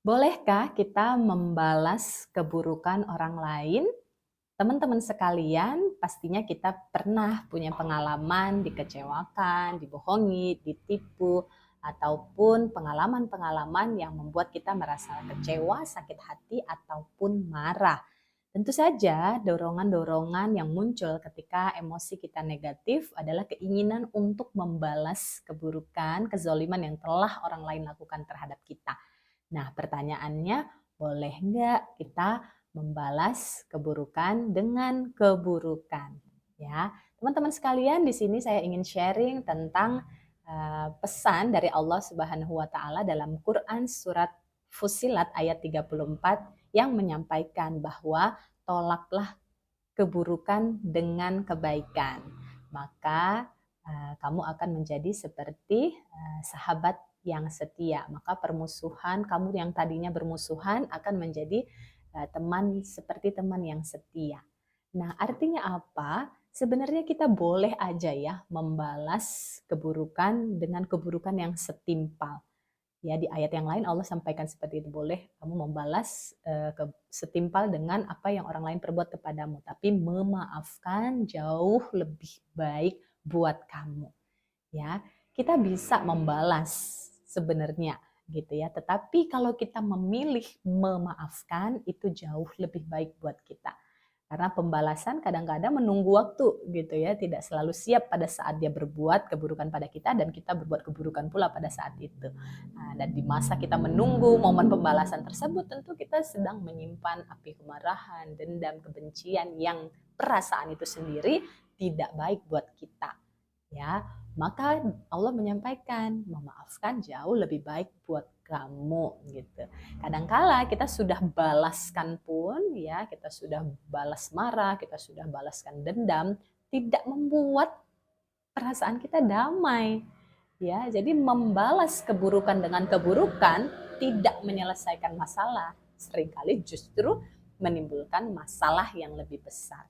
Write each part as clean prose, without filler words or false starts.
Bolehkah kita membalas keburukan orang lain? Teman-teman sekalian, pastinya kita pernah punya pengalaman dikecewakan, dibohongi, ditipu, ataupun pengalaman-pengalaman yang membuat kita merasa kecewa, sakit hati, ataupun marah. Tentu saja dorongan-dorongan yang muncul ketika emosi kita negatif adalah keinginan untuk membalas keburukan, kezoliman yang telah orang lain lakukan terhadap kita. Nah, pertanyaannya, boleh nggak kita membalas keburukan dengan keburukan? Ya, teman-teman sekalian, di sini saya ingin sharing tentang pesan dari Allah Subhanahu wa taala dalam Quran surat Fussilat ayat 34 yang menyampaikan bahwa tolaklah keburukan dengan kebaikan. Maka kamu akan menjadi seperti sahabat yang setia. Maka permusuhan, kamu yang tadinya bermusuhan akan menjadi teman seperti teman yang setia. Nah, artinya apa? Sebenarnya kita boleh aja ya membalas keburukan dengan keburukan yang setimpal. Ya, di ayat yang lain Allah sampaikan seperti itu, boleh kamu membalas setimpal dengan apa yang orang lain perbuat kepadamu, tapi memaafkan jauh lebih baik buat kamu. Ya, kita bisa membalas sebenarnya gitu ya, tetapi kalau kita memilih memaafkan itu jauh lebih baik buat kita. Karena pembalasan kadang-kadang menunggu waktu gitu ya, tidak selalu siap pada saat dia berbuat keburukan pada kita dan kita berbuat keburukan pula pada saat itu. Nah, dan di masa kita menunggu momen pembalasan tersebut, tentu kita sedang menyimpan api kemarahan, dendam, kebencian yang perasaan itu sendiri tidak baik buat kita. Ya, maka Allah menyampaikan memaafkan jauh lebih baik buat kamu gitu. Kadangkala kita sudah balaskan pun ya, kita sudah balas marah, kita sudah balaskan dendam, tidak membuat perasaan kita damai. Ya, jadi membalas keburukan dengan keburukan tidak menyelesaikan masalah, seringkali justru menimbulkan masalah yang lebih besar.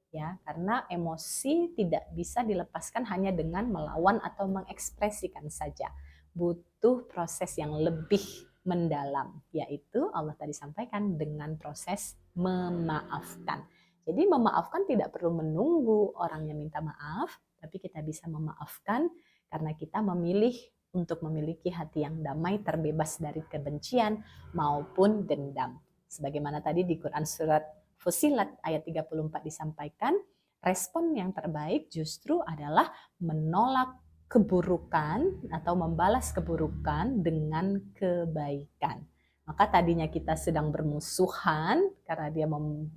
Ya, karena emosi tidak bisa dilepaskan hanya dengan melawan atau mengekspresikan saja. Butuh proses yang lebih mendalam, yaitu Allah tadi sampaikan dengan proses memaafkan. Jadi memaafkan tidak perlu menunggu orangnya minta maaf, tapi kita bisa memaafkan karena kita memilih untuk memiliki hati yang damai, terbebas dari kebencian maupun dendam. Sebagaimana tadi di Quran surat Fussilat ayat 34 disampaikan, respon yang terbaik justru adalah menolak keburukan atau membalas keburukan dengan kebaikan. Maka tadinya kita sedang bermusuhan karena dia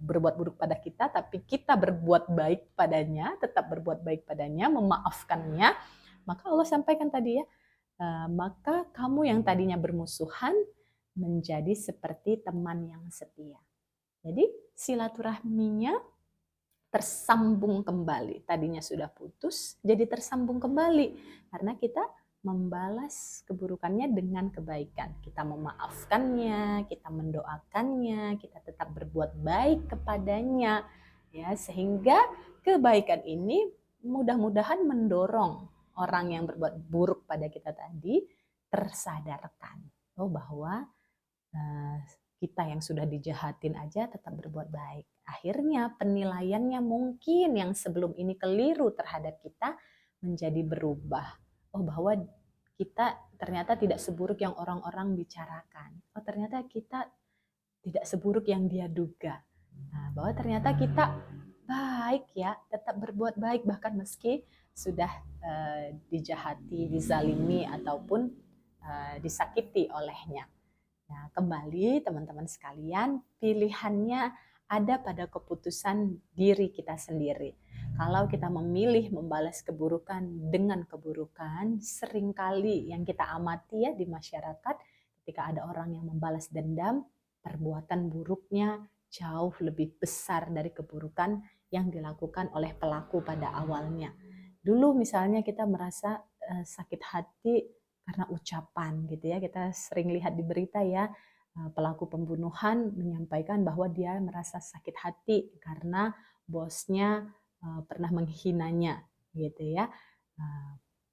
berbuat buruk pada kita, tapi kita berbuat baik padanya, tetap berbuat baik padanya, memaafkannya. Maka Allah sampaikan tadi ya, maka kamu yang tadinya bermusuhan menjadi seperti teman yang setia. Jadi silaturahminya tersambung kembali. Tadinya sudah putus, jadi tersambung kembali. Karena kita membalas keburukannya dengan kebaikan. Kita memaafkannya, kita mendoakannya, kita tetap berbuat baik kepadanya. Ya, sehingga kebaikan ini mudah-mudahan mendorong orang yang berbuat buruk pada kita tadi tersadarkan. Oh, bahwa kita yang sudah dijahatin aja tetap berbuat baik. Akhirnya penilaiannya mungkin yang sebelum ini keliru terhadap kita menjadi berubah. Oh, bahwa kita ternyata tidak seburuk yang orang-orang bicarakan. Oh, ternyata kita tidak seburuk yang dia duga. Nah, bahwa ternyata kita baik ya, tetap berbuat baik bahkan meski sudah dijahati, dizalimi ataupun disakiti olehnya. Nah, kembali teman-teman sekalian, pilihannya ada pada keputusan diri kita sendiri. Kalau kita memilih membalas keburukan dengan keburukan, seringkali yang kita amati ya di masyarakat, ketika ada orang yang membalas dendam, perbuatan buruknya jauh lebih besar dari keburukan yang dilakukan oleh pelaku pada awalnya. Dulu misalnya kita merasa sakit hati karena ucapan gitu ya, kita sering lihat di berita ya, pelaku pembunuhan menyampaikan bahwa dia merasa sakit hati karena bosnya pernah menghinanya gitu ya.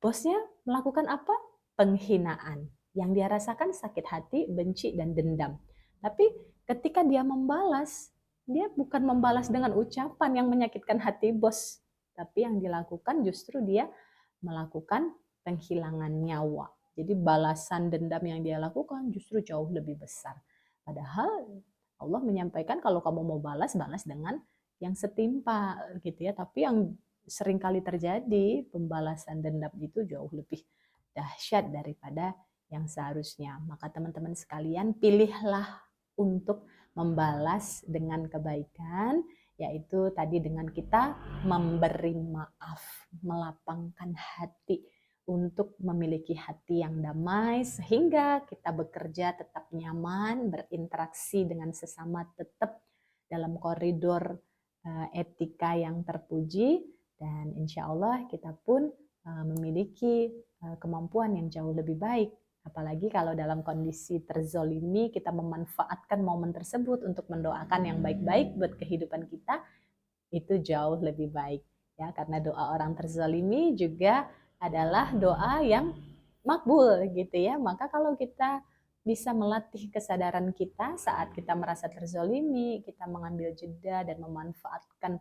Bosnya melakukan apa? Penghinaan Yang dia rasakan sakit hati, benci, dan dendam. Tapi ketika dia membalas, dia bukan membalas dengan ucapan yang menyakitkan hati bos, tapi yang dilakukan justru dia melakukan penghilangan nyawa. Jadi balasan dendam yang dia lakukan justru jauh lebih besar. Padahal Allah menyampaikan kalau kamu mau balas, balas dengan yang setimpal gitu ya. Tapi yang sering kali terjadi, pembalasan dendam itu jauh lebih dahsyat daripada yang seharusnya. Maka teman-teman sekalian, pilihlah untuk membalas dengan kebaikan, yaitu tadi dengan kita memberi maaf, melapangkan hati untuk memiliki hati yang damai sehingga kita bekerja tetap nyaman, berinteraksi dengan sesama tetap dalam koridor etika yang terpuji, dan insya Allah kita pun memiliki kemampuan yang jauh lebih baik. Apalagi kalau dalam kondisi terzolimi, kita memanfaatkan momen tersebut untuk mendoakan yang baik-baik buat kehidupan kita, itu jauh lebih baik. Ya, karena doa orang terzolimi juga adalah doa yang makbul gitu ya. Maka kalau kita bisa melatih kesadaran kita saat kita merasa terzolimi, kita mengambil jeda dan memanfaatkan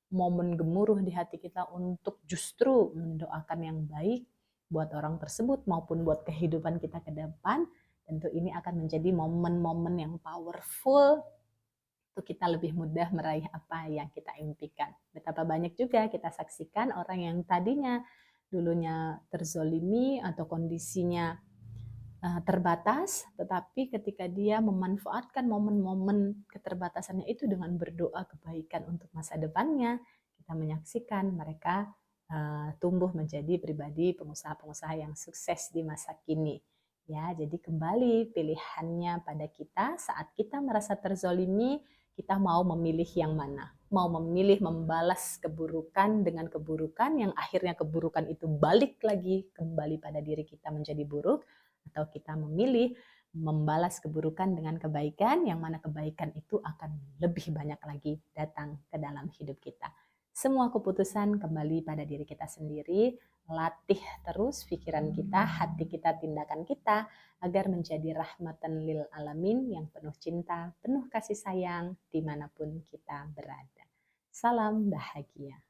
momen gemuruh di hati kita untuk justru mendoakan yang baik buat orang tersebut maupun buat kehidupan kita ke depan, tentu ini akan menjadi momen-momen yang powerful untuk kita lebih mudah meraih apa yang kita impikan. Betapa banyak juga kita saksikan orang yang tadinya dulunya terzolimi atau kondisinya terbatas, tetapi ketika dia memanfaatkan momen-momen keterbatasannya itu dengan berdoa kebaikan untuk masa depannya, kita menyaksikan mereka tumbuh menjadi pribadi pengusaha-pengusaha yang sukses di masa kini. Ya, jadi kembali pilihannya pada kita saat kita merasa terzolimi, kita mau memilih yang mana? Mau memilih membalas keburukan dengan keburukan yang akhirnya keburukan itu balik lagi kembali pada diri kita menjadi buruk, atau kita memilih membalas keburukan dengan kebaikan, yang mana kebaikan itu akan lebih banyak lagi datang ke dalam hidup kita. Semua keputusan kembali pada diri kita sendiri. Latih terus pikiran kita, hati kita, tindakan kita, agar menjadi rahmatan lil alamin yang penuh cinta, penuh kasih sayang, dimanapun kita berada. Salam bahagia.